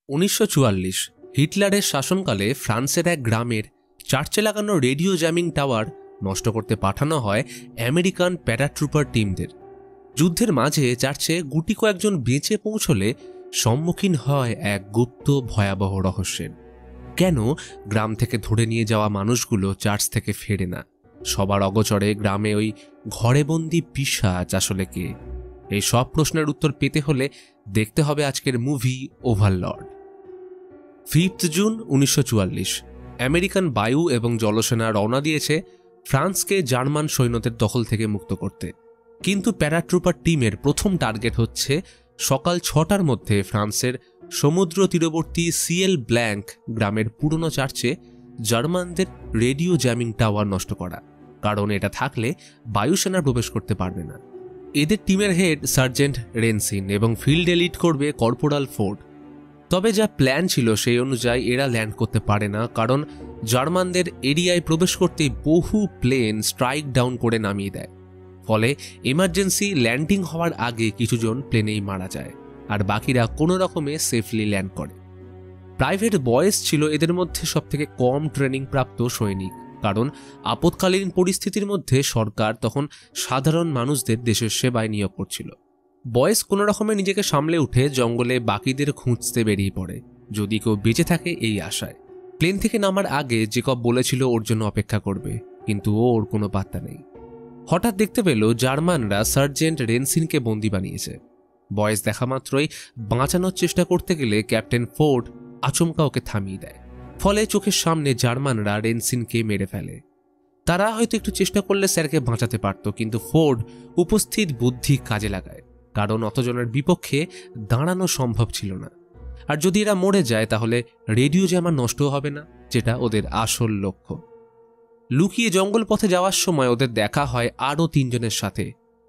1944 হিটলারের শাসনকালে ফ্রান্সের এক গ্রামের চার্চে লাগানো রেডিও জ্যামিং টাওয়ার নষ্ট করতে পাঠানো হয় আমেরিকান প্যারাট্রুপার টিমদের। যুদ্ধের মাঝে চার্চে গুটি কয়েকজন বেঁচে পৌঁছলে সম্মুখীন হয় এক গুপ্ত ভয়াবহ রহস্যের। কেন গ্রাম থেকে ধরে নিয়ে যাওয়া মানুষগুলো চার্চ থেকে ফেরে না? সবার অগোচরে গ্রামে ওই ঘরে বন্দি পিশাচ আসলে কে? এই সব প্রশ্নের উত্তর পেতে হলে দেখতে হবে আজকের মুভি ওভারলর্ড। 5 জুন 1944 আমেরিকান বায়ু এবং জলসেনা রওনা দিয়েছে ফ্রান্সকে জার্মান সৈন্যদের দখল থেকে মুক্ত করতে। কিন্তু প্যারাট্রুপার টিমের প্রথম টার্গেট হচ্ছে সকাল 6টার মধ্যে ফ্রান্সের সমুদ্র তীরবর্তী সিএল ব্ল্যাঙ্ক গ্রামের পুরনো চার্চে জার্মানদের রেডিও জ্যামিং টাওয়ার নষ্ট করা, কারণ এটা থাকলে বায়ুসেনা প্রবেশ করতে পারবে না। এদের টিমের হেড সার্জেন্ট রেনসিন এবং ফিল্ডে লিড করবে কর্পোরাল ফোর্ড। তবে যা প্ল্যান ছিল সেই অনুযায়ী এরা ল্যান্ড করতে পারে না, কারণ জার্মানদের এরিয়ায় প্রবেশ করতেই বহু প্লেন স্ট্রাইক ডাউন করে নামিয়ে দেয়। ফলে এমার্জেন্সি ল্যান্ডিং হওয়ার আগে কিছুজন প্লেনেই মারা যায়, আর বাকিরা কোনো রকমে সেফলি ল্যান্ড করে। প্রাইভেট বয়েস ছিল এদের মধ্যে সবথেকে কম ট্রেনিং প্রাপ্ত সৈনিক, কারণ আপৎকালীন পরিস্থিতির মধ্যে সরকার তখন সাধারণ মানুষদের দেশের সেবায় নিয়োগ করছিল। বয়েস কোনো রকমে নিজেকে সামলে উঠে জঙ্গলে বাকিদের খুঁজতে বেরিয়ে পড়ে, যদি কেউ বেঁচে থাকে এই আশায়। প্লেন থেকে নামার আগে জেকব বলেছিল ওর জন্য অপেক্ষা করবে, কিন্তু ওর কোনো পাত্তা নেই। হঠাৎ দেখতে পেল জার্মানরা সার্জেন্ট রেনসিনকে বন্দি বানিয়েছে। বয়েস দেখা মাত্রই বাঁচানোর চেষ্টা করতে গেলে ক্যাপ্টেন ফোর্ড আচমকা ওকে থামিয়ে দেয়। ফলে চোখের সামনে জার্মানরা রেনসিনকে মেরে ফেলে। তারা হয়তো একটু চেষ্টা করলে স্যারকে বাঁচাতে পারত, কিন্তু ফোর্ড উপস্থিত বুদ্ধি কাজে লাগায়, কারণ অতজনের বিপক্ষে দাঁড়ানো সম্ভব ছিল না। আর যদি এরা মরে যায় তাহলে রেডিও জ্যামার নষ্ট হবে না, যেটা ওদের আসল লক্ষ্য। লুকিয়ে জঙ্গল পথে যাওয়ার সময় ওদের দেখা হয় আরও 3 জনের সাথে,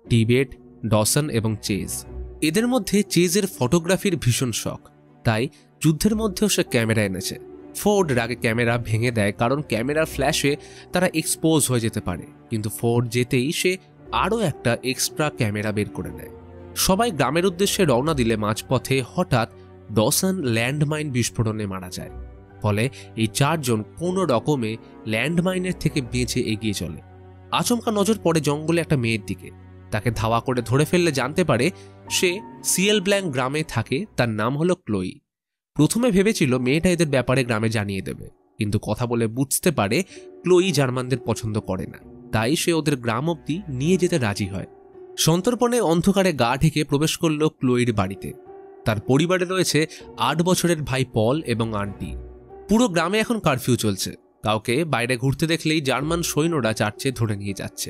টিবেট, ডসন এবং চেজ। এদের মধ্যে চেজের ফটোগ্রাফির ভীষণ শখ, তাই যুদ্ধের মধ্যেও সে ক্যামেরা এনেছে। ফোর্ড রাগে ক্যামেরা ভেঙে দেয়, কারণ ক্যামেরার ফ্ল্যাশে তারা এক্সপোজ হয়ে যেতে পারে। কিন্তু ফোর্ড যেতেই সে আরও একটা এক্সট্রা ক্যামেরা বের করে নেয়। সবাই গ্রামের উদ্দেশ্যে রওনা দিলে মাঝপথে হঠাৎ ডসন ল্যান্ডমাইন বিস্ফোরণে মারা যায়। ফলে এই 4 জন কোনো রকমে ল্যান্ডমাইনের থেকে বেঁচে এগিয়ে চলে। আচমকা নজর পড়ে জঙ্গলে একটা মেয়ের দিকে। তাকে ধাওয়া করে ধরে ফেললে জানতে পারে সে সিএল ব্ল্যাঙ্ক গ্রামে থাকে, তার নাম হলো ক্লোই। প্রথমে ভেবেছিল মেয়েটা এদের ব্যাপারে গ্রামে জানিয়ে দেবে, কিন্তু কথা বলে বুঝতে পারে ক্লোই জার্মানদের পছন্দ করে না, তাই সে ওদের গ্রাম অব্দি নিয়ে যেতে রাজি হয়। সন্তর্পণে অন্ধকারে গা ঢেকে প্রবেশ করল ক্লোইর বাড়িতে। তার পরিবারে রয়েছে 8 বছরের ভাই পল এবং আন্টি। পুরো গ্রামে এখন কারফিউ চলছে, কাউকে বাইরে ঘুরতে দেখলেই জার্মান সৈন্যরা চার্চে ধরে নিয়ে যাচ্ছে।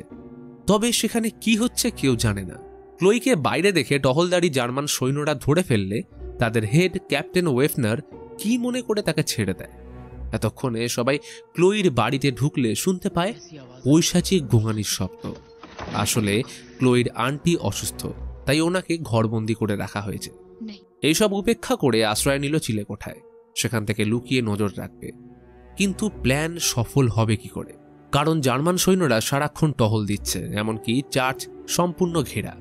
তবে সেখানে কি হচ্ছে কেউ জানে না। ক্লোইকে বাইরে দেখে টহলদারি জার্মান সৈন্যরা ধরে ফেললে তাদের হেড ক্যাপ্টেন ওয়েফনার কি মনে করে তাকে ছেড়ে দেয়। এতক্ষণে সবাই ক্লোইর বাড়িতে ঢুকলে শুনতে পায় পৈশাচিক গোঙানির শব্দ। আসলে ক্লোইর আন্টি অসুস্থ, তাই ওনাকে ঘরবন্দি করে রাখা হয়েছে। এইসব উপেক্ষা করে আশ্রয় নিল চিলেকোঠায়, সেখান থেকে লুকিয়ে নজর রাখবে। কিন্তু প্ল্যান সফল হবে কি করে? কারণ জার্মান সৈন্যরা সারাক্ষণ টহল দিচ্ছে, এমনকি চার্চ সম্পূর্ণ ঘেরা।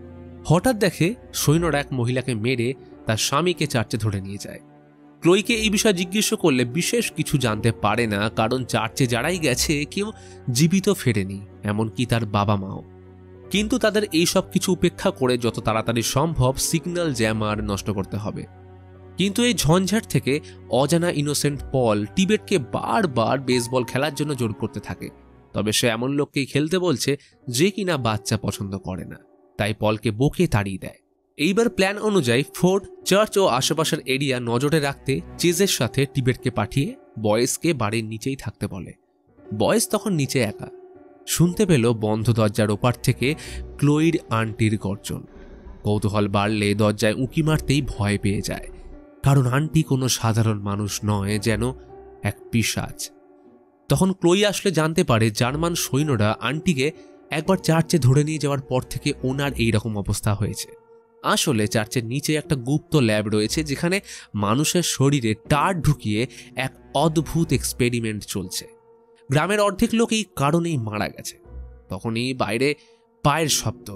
হঠাৎ দেখে সৈন্যরা এক মহিলাকে মেরে তার স্বামীকে চার্চে ধরে নিয়ে যায়। ক্লোইকে এই বিষয়ে জিজ্ঞেস করলে বিশেষ কিছু জানতে পারে না, কারণ চার্চে যারাই গেছে কেউ জীবিত ফেরেনি, এমনকি তার বাবা মাও। কিন্তু তাদের এই সব কিছু উপেক্ষা করে যত তাড়াতাড়ি সম্ভব সিগন্যাল জ্যামার নষ্ট করতে হবে। কিন্তু এই ঝঞ্ঝাট থেকে অজানা ইনোসেন্ট পল টিবেটকে বারবার বেসবল খেলার জন্য জোর করতে থাকে। তবে সে এমন লোককেই খেলতে বলছে যে কিনা বাচ্চা পছন্দ করে না, তাই পলকে বকে তাড়িয়ে দেয়। এইবার প্ল্যান অনুযায়ী ফোর্ড চার্চ ও আশেপাশের এরিয়া নজরে রাখতে চেজের সাথে টিবেটকে পাঠিয়ে বয়েসকে বাড়ির নিচেই থাকতে বলে। বয়েস তখন নিচে একা। শুনতে পেল বন্ধ দরজার ওপার থেকে ক্লোইর আন্টির গর্জন। কৌতূহল বাড়লে দরজায় উঁকি মারতেই ভয় পেয়ে যায়, কারণ আন্টি কোনো সাধারণ মানুষ নয়, যেন এক পিশাচ। তখন ক্লোই আসলে জানতে পারে জার্মান সৈন্যরা আন্টিকে একবার চার্চে ধরে নিয়ে যাওয়ার পর থেকে ওনার এইরকম অবস্থা হয়েছে। আসলে চার্চের নিচে একটা গুপ্ত ল্যাব রয়েছে, যেখানে মানুষের শরীরে টার ঢুকিয়ে এক অদ্ভুত এক্সপেরিমেন্ট চলছে। গ্রামের অর্ধেক লোক এই কারণেই মারা গেছে। তখনই বাইরে পায়ের শব্দ।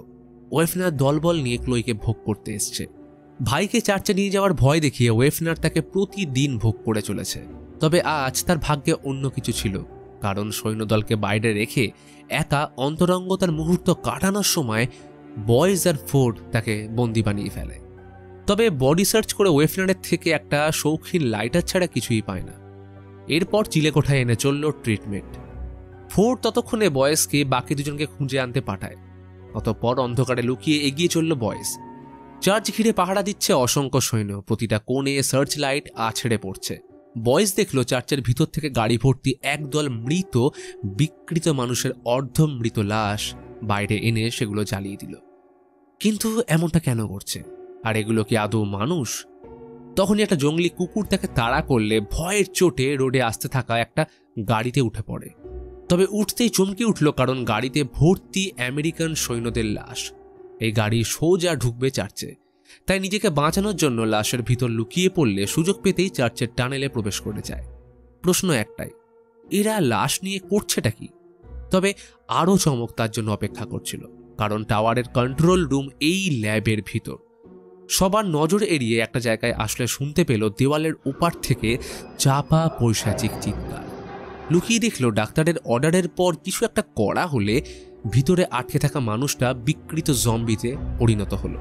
ওয়েফনার দলবল নিয়ে ক্লোইকে ভোগ করতে এসছে। ভাইকে চার্চে নিয়ে যাওয়ার ভয় দেখিয়ে ওয়েফনার তাকে প্রতিদিন ভোগ করে চলেছে। তবে আজ তার ভাগ্যে অন্য কিছু ছিল, কারণ সৈন্যদলকে বাইরে রেখে একা অন্তরঙ্গতার মুহূর্ত কাটানোর সময় বয়েজ আর ফোর্ড তাকে বন্দি বানিয়ে ফেলে। তবে বডি সার্চ করে ওয়েফনারের থেকে একটা শৌখিন লাইটার ছাড়া কিছুই পায় না। এরপর চিলেকোঠায় এনে চলল ট্রিটমেন্ট। ফোর্ড ততক্ষণে বয়েজকে বাকি দুজনকে খুঁজে আনতে পাঠায়। অতঃপর অন্ধকারে লুকিয়ে এগিয়ে চলল বয়েজ। চার্চ ঘিরে পাহারা দিচ্ছে অসংখ্য সৈন্য, প্রতিটা কোণে সার্চ লাইট আছড়ে পড়ছে। বয়েজ দেখল চার্চের ভিতর থেকে গাড়ি ভর্তি একদল মৃত বিকৃত মানুষের অর্ধমৃত লাশ বাইরে এনে সেগুলো জ্বালিয়ে দিল। কিন্তু এমনটা কেন করছে? আর এগুলো কি আদৌ মানুষ? তখনই একটা জঙ্গলি কুকুর তাকে তাড়া করলে ভয়ের চোটে রোডে আসতে থাকা একটা গাড়িতে উঠে পড়ে। তবে উঠতেই চমকে উঠল, কারণ গাড়িতে ভর্তি আমেরিকান সৈন্যদের লাশ। এই গাড়ি সোজা ঢুকবে চার্চে। তাই নিজেকে বাঁচানোর জন্য লাশের ভিতর লুকিয়ে পড়লে সুযোগ পেতেই চার্চের টানেলে প্রবেশ করে যায়। প্রশ্ন একটাই, এরা লাশ নিয়ে করছেটা কি? তবে আরও চমক তার জন্য অপেক্ষা করছিল, কারণ টাওয়ারের কন্ট্রোল রুম এই ল্যাবের ভিতর। সবার নজর এড়িয়ে একটা জায়গায় আসলে শুনতে পেল দেওয়ালের ওপার থেকে চাপা পৈশাচিক চিৎকার। লুকিয়ে দেখল ডাক্তারের অর্ডারের পর কিছু একটা করা হলে ভিতরে আটকে থাকা মানুষটা বিকৃত জম্বিতে পরিণত হলো।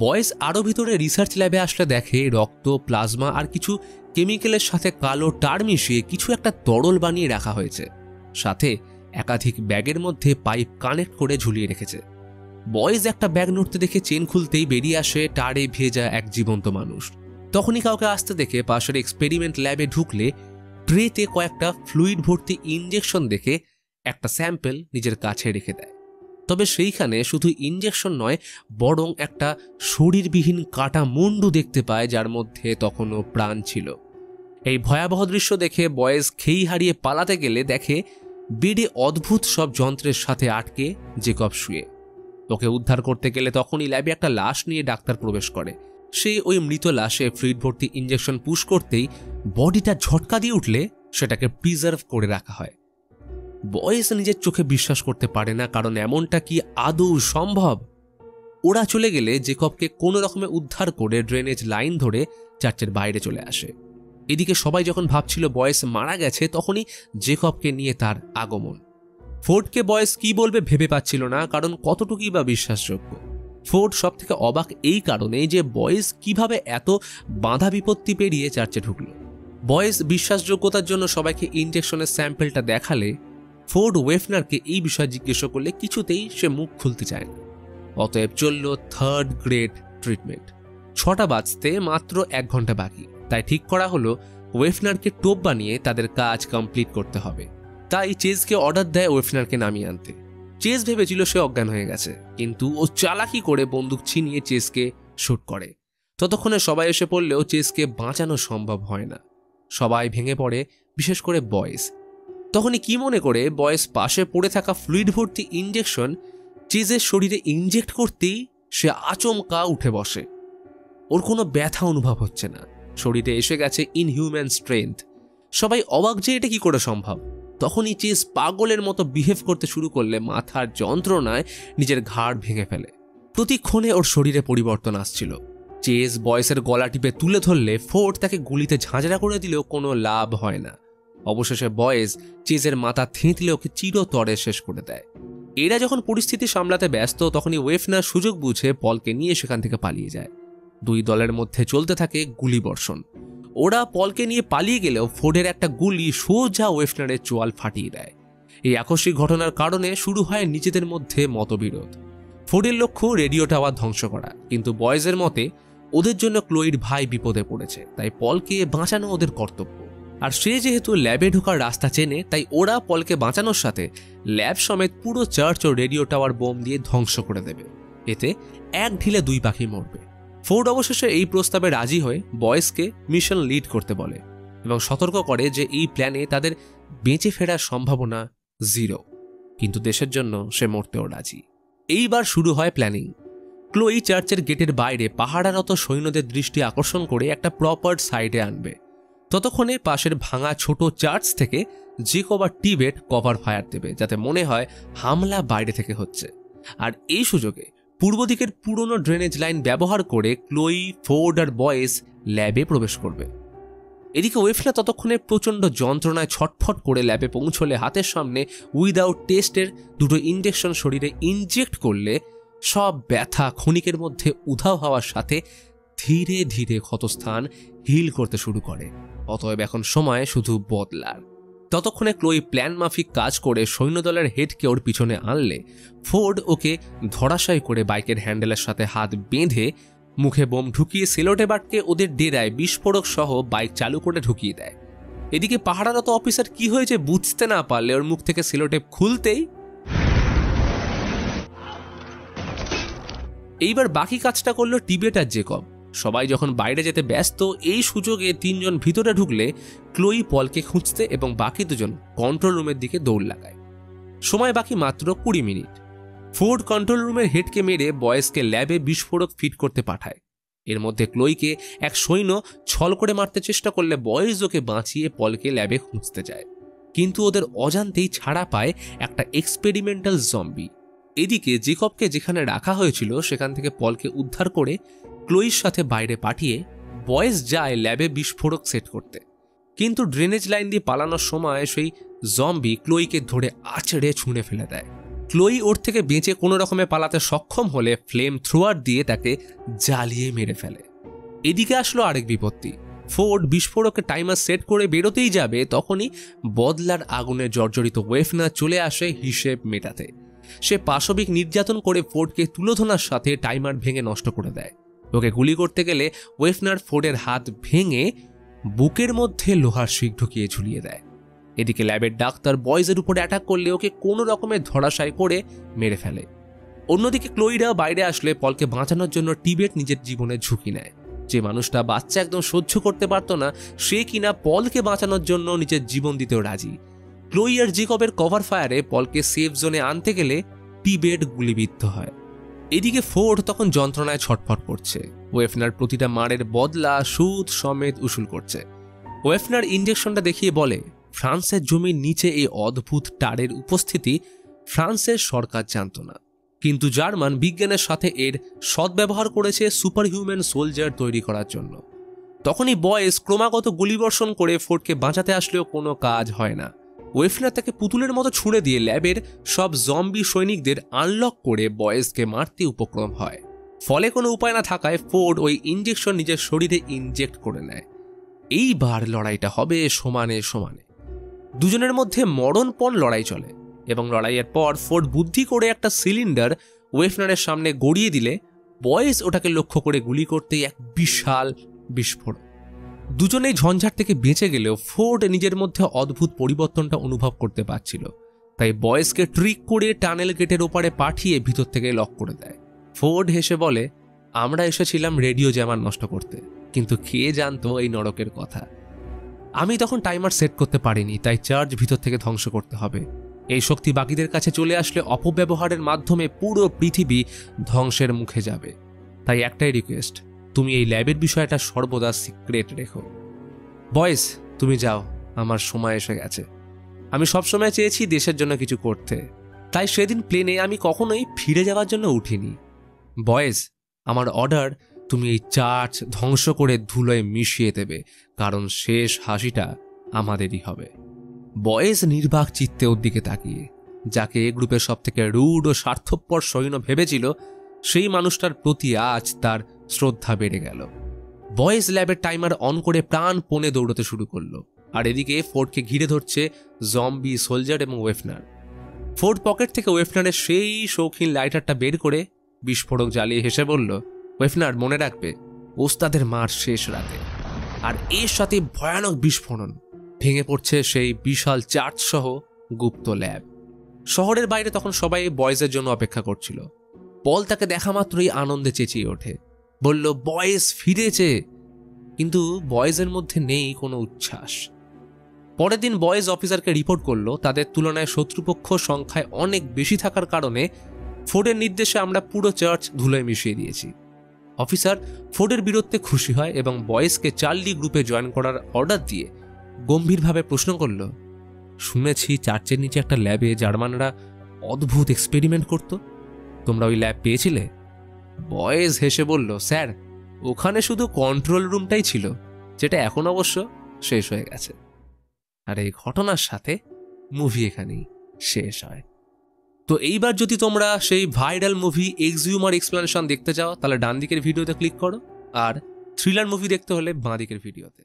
বয়েজ আরও ভিতরে রিসার্চ ল্যাবে আসলে দেখে রক্ত, প্লাজমা আর কিছু কেমিক্যালের সাথে কালো টার মিশিয়ে কিছু একটা তরল বানিয়ে রাখা হয়েছে। সাথে একাধিক ব্যাগের মধ্যে পাইপ কানেক্ট করে ঝুলিয়ে রেখেছে। বয়েজ একটা ব্যাগ নড়তে দেখে চেন খুলতেই বেরিয়ে আসে টারে ভেজা এক জীবন্ত মানুষ। তখনই কাউকে আসতে দেখে পাশের এক্সপেরিমেন্ট ল্যাবে ঢুকলে ট্রেতে কয়েকটা ফ্লুইড ভর্তি ইঞ্জেকশন দেখে একটা স্যাম্পল নিজের কাছে রেখে দেয়। তবে সেইখানে শুধু ইঞ্জেকশন নয়, বরং একটা শরীরবিহীন কাটা মুন্ডু দেখতে পায়, যার মধ্যে তখনও প্রাণ ছিল। এই ভয়াবহ দৃশ্য দেখে বয়েজ খেই হারিয়ে পালাতে গেলে দেখে বেডে অদ্ভুত সব যন্ত্রের সাথে আটকে জেকব শুয়ে। ওকে উদ্ধার করতে গেলে তখনই ল্যাবে একটা লাশ নিয়ে ডাক্তার প্রবেশ করে। সে ওই মৃত লাশে ফ্লুইড ভর্তি ইঞ্জেকশন পুশ করতেই বডিটা ঝটকা দিয়ে উঠলে সেটাকে প্রিজার্ভ করে রাখা হয়। বয়েজ নিজের চোখে বিশ্বাস করতে পারে না, কারণ এমনটা কি আদৌ সম্ভব? ওরা চলে গেলে জেকবকে কোনো রকমে উদ্ধার করে ড্রেনেজ লাইন ধরে চার্চের বাইরে চলে আসে। এদিকে সবাই যখন ভাবছিল বয়েজ মারা গেছে, তখনই জেকবকে নিয়ে তার আগমন। ফোর্ডকে বয়েজ কি বলবে ভেবে পাচ্ছিল না, কারণ কতটুকুই বা বিশ্বাসযোগ্য। ফোর্ড সব থেকে অবাক এই কারণে যে বয়েজ কিভাবে এত বাধা বিপত্তি পেরিয়ে চার্চে ঢুকল। বয়েজ বিশ্বাসযোগ্যতার জন্য সবাইকে ইনজেকশনের স্যাম্পলটা দেখালে ফোর্ড ওয়েফনারকে এই বিষয়ে জিজ্ঞেস করলে কিছুতেই সে মুখ খুলতে চায় না। অতএব চলল থার্ড গ্রেড ট্রিটমেন্ট। 6টা বাজতে মাত্র 1 ঘন্টা বাকি, তাই ঠিক করা হলো ওয়েফনারকে টোপ বানিয়ে তাদের কাজ কমপ্লিট করতে হবে। তাই চেজকে অর্ডার দেয় ওয়েফনারকে নামিয়ে আনতে। চেজ ভেবেছিল সে অজ্ঞান হয়ে গেছে, কিন্তু ও চালাকি করে বন্দুক ছিনিয়ে চেজকে শুট করে। ততক্ষণে সবাই এসে পড়লেও চেজকে বাঁচানো সম্ভব হয় না। সবাই ভেঙে পড়ে, বিশেষ করে বয়েজ। তখনই কি মনে করে বয়েজ পাশে পড়ে থাকা ফ্লুইড ভর্তি ইঞ্জেকশন চেজের শরীরে ইনজেক্ট করতেই সে আচমকা উঠে বসে। ওর কোনো ব্যথা অনুভব হচ্ছে না, শরীরে এসে গেছে ইনহিউম্যান স্ট্রেংথ। সবাই অবাক যে এটা কি করে সম্ভব। তখনই চেজ পাগলের মতো বিহেভ করতে শুরু করলে মাথার যন্ত্রণায় নিজের ঘাড় ভেঙে ফেলে। প্রতিক্ষণে ওর শরীরে পরিবর্তন আসছিল। চেজ বয়েসের গলা টিপে তুলে ধরলে ফোর্ড তাকে গুলিতে ঝাঁঝরা করে দিলেও কোনো লাভ হয় না। অবশেষে বয়েজ চেজের মাথা থেঁতলে ওকে চিরতরে শেষ করে দেয়। এরা যখন পরিস্থিতি সামলাতে ব্যস্ত, তখনই ওয়েফনার সুযোগ বুঝে পলকে নিয়ে সেখান থেকে পালিয়ে যায়। 2 দলের মধ্যে চলতে থাকে গুলিবর্ষণ। ওরা পলকে নিয়ে পালিয়ে গেলেও ফোর্ডের একটা গুলি সোজা ওয়েফনারের চোয়াল ফাটিয়ে দেয়। এই আকস্মিক ঘটনার কারণে শুরু হয় নিজেদের মধ্যে মতবিরোধ। ফোর্ডের লক্ষ্য রেডিও টাওয়ার ধ্বংস করা, কিন্তু বয়েজের মতে ওদের জন্য ক্লোইর ভাই বিপদে পড়েছে, তাই পলকে বাঁচানো ওদের কর্তব্য। আর সে যেহেতু ল্যাবে ঢোকার রাস্তা চেনে, তাই ওরা পলকে বাঁচানোর সাথে ল্যাব সমেত পুরো চার্চ ও রেডিও টাওয়ার বোম দিয়ে ধ্বংস করে দেবে। এতে এক ঢিলে 2 পাখি মরবে। ফোর্ড অবশেষে এই প্রস্তাবে রাজি হয়ে বয়েজকে মিশন লিড করতে বলে এবং সতর্ক করে যে এই প্ল্যানে তাদের বেঁচে ফেরার সম্ভাবনা 0, কিন্তু দেশের জন্য সে মরতেও রাজি। এইবার শুরু হয় প্ল্যানিং। ক্লোই চার্চের গেটের বাইরে পাহারারত সৈন্যদের দৃষ্টি আকর্ষণ করে একটা প্রপার সাইডে আনবে। ততক্ষণে পাশের ভাঙা ছোট চার্চ থেকে জেকব আর টিবেট কভার ফায়ার দেবে, যাতে মনে হয় হামলা বাইরে থেকে হচ্ছে। আর এই সুযোগে পূর্ব দিকের পুরনো ড্রেনেজ লাইন ব্যবহার করে ক্লোই, ফোর্ড আর বয়েজ ল্যাবে প্রবেশ করবে। এদিকে ওয়েফনার ততক্ষণে প্রচণ্ড যন্ত্রণায় ছটফট করে ল্যাবে পৌঁছলে হাতের সামনে উইদাউট টেস্টের 2টো ইঞ্জেকশন শরীরে ইনজেক্ট করলে সব ব্যথা ক্ষণিকের মধ্যে উধাও হওয়ার সাথে ধীরে ধীরে ক্ষতস্থান হিল করতে শুরু করে। অতএব এখন সময় শুধু বদলার। ততক্ষণে ক্লোই প্ল্যান মাফিক কাজ করে সৈন্যদলের হেডকে ওর পিছনে আনলে ফোর্ড ওকে ধরাশায়ী করে বাইকের হ্যান্ডেলের সাথে হাত বেঁধে মুখে বোম ঢুকিয়ে সেলোটেবাটকে ওদের ডেরায় বিস্ফোরক সহ বাইক চালু করে ঢুকিয়ে দেয়। এদিকে পাহারারত অফিসার কি হয়েছে বুঝতে না পারলে ওর মুখ থেকে সেলোটেপ খুলতেই এইবার বাকি কাজটা করলো টিবেট আর জেকব। সবাই যখন বাইরে যেতে ব্যস্ত এই সুযোগে 3 জন ভিতরে ঢুকলে ক্লোই পলকে খুঁজতে এবং বাকি 2 জন কন্ট্রোল রুমের দিকে দৌড় লাগায়। সময় বাকি মাত্র 20 মিনিট। ফোর্ড কন্ট্রোল রুমের হেডকে মেরে বয়েজকে ল্যাবে বিস্ফোরক ফিট করতে পাঠায়। এর মধ্যে ক্লোইকে এক সৈন্য ছল করে মারতে চেষ্টা করলে বয়েজ ওকে বাঁচিয়ে পলকে ল্যাবে খুঁজতে যায়, কিন্তু ওদের অজান্তেই ছাড়া পায় একটা এক্সপেরিমেন্টাল জম্বি। এদিকে জেকবকে যেখানে রাখা হয়েছিল সেখান থেকে পলকে উদ্ধার করে ক্লোইর সাথে বাইরে পাঠিয়ে বয়েজ যায় ল্যাবে বিস্ফোরক সেট করতে। কিন্তু ড্রেনেজ লাইন দিয়ে পালানোর সময় সেই জম্বি ক্লোইকে ধরে আছড়ে ছুঁড়ে ফেলে দেয়। ক্লোই ওর থেকে বেঁচে কোনো রকমে পালাতে সক্ষম হলে ফ্লেম থ্রোয়ার দিয়ে তাকে জ্বালিয়ে মেরে ফেলে। এদিকে আসলো আরেক বিপত্তি। ফোর্ড বিস্ফোরকে টাইমার সেট করে বেরোতেই যাবে, তখনই বদলার আগুনে জর্জরিত ওয়েফনার চলে আসে হিসেব মেটাতে। সে পাশবিক নির্যাতন করে ফোর্ডকে তুলোধনার সাথে টাইমার ভেঙে নষ্ট করে দেয়। ওকে গুলি করতে গেলে ওয়েফনার ফোর্ডের হাত ভেঙে বুকের মধ্যে লোহার শিক ঢুকিয়ে ঝুলিয়ে দেয়। এদিকে ল্যাবের ডাক্তার বয়েজের উপরে অ্যাটাক করলে ওকে কোনো রকমের ধরাশায়ী করে মেরে ফেলে। অন্যদিকে ক্লোইরা বাইরে আসলে পলকে বাঁচানোর জন্য টিবেট নিজের জীবনের ঝুঁকি নেয়। যে মানুষটা বাচ্চা একদম সহ্য করতে পারত না সে কিনা পলকে বাঁচানোর জন্য নিজের জীবন দিতেও রাজি। ক্লোই আর জেকবের কভার ফায়ারে পলকে সেফ জোনে আনতে গেলে টিবেট গুলিবিদ্ধ হয়। এদিকে ফোর্ড তখন যন্ত্রণায় ছটফট করছে। ওয়েফনার প্রতিটা মারের বদলা সুদ সমেত উসুল করছে। ওয়েফনার ইঞ্জেকশনটা দেখিয়ে বলে, ফ্রান্সের জমির নিচে এই অদ্ভুত টারের উপস্থিতি ফ্রান্সের সরকার জানত না, কিন্তু জার্মান বিজ্ঞানের সাথে এর সদ্ব্যবহার করেছে সুপারহিউম্যান সোলজার তৈরি করার জন্য। তখনই বয়েজ ক্রমাগত গুলিবর্ষণ করে ফোর্ডকে বাঁচাতে আসলেও কোনো কাজ হয় না। ওয়েফনার তাকে পুতুলের মতো ছুঁড়ে দিয়ে ল্যাবের সব জম্বি সৈনিকদের আনলক করে বয়েজকে মারতে উপক্রম হয়। ফলে কোনো উপায় না থাকায় ফোর্ড ওই ইঞ্জেকশন নিজের শরীরে ইনজেক্ট করে নেয়। এইবার লড়াইটা হবে সমানে সমানে। দুজনের মধ্যে মরণপণ লড়াই চলে এবং লড়াইয়ের পর ফোর্ড বুদ্ধি করে একটা সিলিন্ডার ওয়েফনারের সামনে গড়িয়ে দিলে বয়েজ ওটাকে লক্ষ্য করে গুলি করতেই এক বিশাল বিস্ফোরণ। দুজনেই ঝঞ্ঝাট থেকে বেঁচে গেলেও ফোর্ড নিজের মধ্যে অদ্ভুত পরিবর্তনটা অনুভব করতে পারছিল, তাই বয়েজকে ট্রিক করে টানেল গেটের ওপারে পাঠিয়ে ভিতর থেকে লক করে দেয়। ফোর্ড হেসে বলে, আমরা এসেছিলাম রেডিও জ্যামার নষ্ট করতে, কিন্তু কে জানতো এই নরকের কথা। আমি তখন টাইমার সেট করতে পারিনি, তাই চার্জ ভিতর থেকে ধ্বংস করতে হবে। এই শক্তি বাকিদের কাছে চলে আসলে অপব্যবহারের মাধ্যমে পুরো পৃথিবী ধ্বংসের মুখে যাবে। তাই একটাই রিকোয়েস্ট, তুমি এই ল্যাবের বিষয়টা সর্বদা সিক্রেট রেখো। বয়েজ, তুমি যাও, আমার সময় এসে গেছে। আমি সবসময় চেয়েছি দেশের জন্য কিছু করতে, তাই সেদিন প্লেনে আমি কখনোই ফিরে যাওয়ার জন্য উঠিনি। বয়েজ, আমার অর্ডার, তুমি এই চার্চ ধ্বংস করে ধুলোয় মিশিয়ে দেবে, কারণ শেষ হাসিটা আমাদেরই হবে। বয়েজ নির্বাক চিত্তে ওর দিকে তাকিয়ে, যাকে এ গ্রুপের সব থেকে রুড ও স্বার্থপর সৈন্য ভেবেছিল সেই মানুষটার প্রতি আজ তার শ্রদ্ধা বেড়ে গেল। বয়েজ ল্যাবের টাইমার অন করে প্রাণপণে দৌড়তে শুরু করলো, আর এদিকে ফোর্ডকে ঘিরে ধরছে জম্বি, সোলজার এবং ওয়েফনার। ফোর্ড পকেট থেকে ওয়েফনারের সেই শৌখিন লাইটারটা বের করে বিস্ফোরক জ্বালিয়ে হেসে বলল, ওয়েফনার, মনে রাখবে ওস্তাদের মার শেষ রাতে। আর এর সাথে ভয়ানক বিস্ফোরণ, ভেঙে পড়ছে সেই বিশাল চার্চ সহ গুপ্ত ল্যাব। শহরের বাইরে তখন সবাই বয়েজের জন্য অপেক্ষা করছিল। পল তাকে দেখা মাত্রই আনন্দে চেঁচিয়ে ওঠে, বলল, বয়েজ ফিরেছে। কিন্তু বয়েজের মধ্যে নেই কোনো উচ্ছ্বাস। পরের দিন বয়েজ অফিসারকে রিপোর্ট করলো তাদের তুলনায় শত্রুপক্ষ সংখ্যায় অনেক বেশি থাকার কারণে ফোর্ডের নির্দেশে আমরা পুরো চার্চ ধুলোয় মিশিয়ে দিয়েছি। অফিসার ফোর্ডের বীরত্বে খুশি হয় এবং বয়েজকে চার্লি গ্রুপে জয়েন করার অর্ডার দিয়ে গম্ভীরভাবে প্রশ্ন করল, শুনেছি চার্চের নিচে একটা ল্যাবে জার্মানরা অদ্ভুত এক্সপেরিমেন্ট করত, তোমরা ওই ল্যাব পেয়েছিলে? বয়েজ হেসে বলল, স্যার ওখানে শুধু কন্ট্রোল রুমটাই ছিল, যেটা এখন অবশ্য শেষ হয়ে গেছে। আর এই ঘটনার সাথে মুভি এখানেই শেষ হয়। তো এইবার যদি তোমরা সেই ভাইরাল মুভি এক্সহিউমার এক্সপ্লেনেশন দেখতে চাও তাহলে ডান দিকের ভিডিওতে ক্লিক করো, আর থ্রিলার মুভি দেখতে হলে বাঁ দিকের ভিডিওতে।